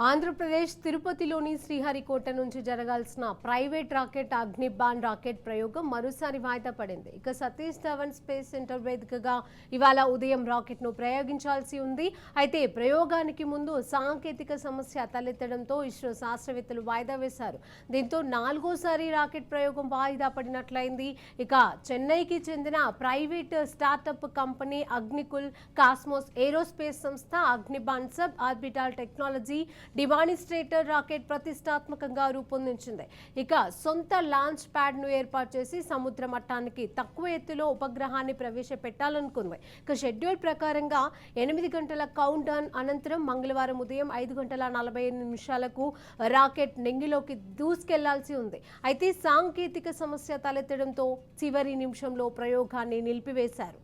ఆంధ్రప్రదేశ్ తిరుపతిలోని శ్రీహరికోట నుంచి జరగాల్సిన ప్రైవేట్ రాకెట్ అగ్నిబాణ్ రాకెట్ ప్రయోగం మరోసారి వాయిదా పడింది. ఇక సతీష్ ధవన్ స్పేస్ సెంటర్ వేదికగా ఇవాళ ఉదయం రాకెట్ ను ప్రయోగించాల్సి ఉంది. అయితే ప్రయోగానికి ముందు సాంకేతిక సమస్య తలెత్తడంతో ఇస్రో శాస్త్రవేత్తలు వాయిదా వేశారు. దీంతో నాలుగోసారి రాకెట్ ప్రయోగం వాయిదా పడినట్లయింది. ఇక చెన్నైకి చెందిన private startup company Agnikul Cosmos aerospace సంస్థ Agnibaan sub orbital technology demonstrator rocket ప్రతిష్టాత్మకంగా రూపొందించింది. ఇక సొంత లాంచ్ ప్యాడ్ ను ఏర్పాటు చేసి సముద్ర మట్టానికి తక్కువ ఎత్తులో ఉపగ్రహాన్ని ప్రవేశపెట్టాలనుకుంది. ఇక షెడ్యూల్ ప్రకారంగా 8 గంటల కౌంట్ డౌన్ అనంతరం మంగళవారం ఉదయం 5 గంటల 45 నిమిషాలకు రాకెట్ నెంగిలోకి దూసుకెళ్లాల్సి ఉంది. అయితే సాంకేతిక సమస్య తలెత్తడంతో చివరి నిమిషంలో ప్రయోగాన్ని నిలిపివేశారు.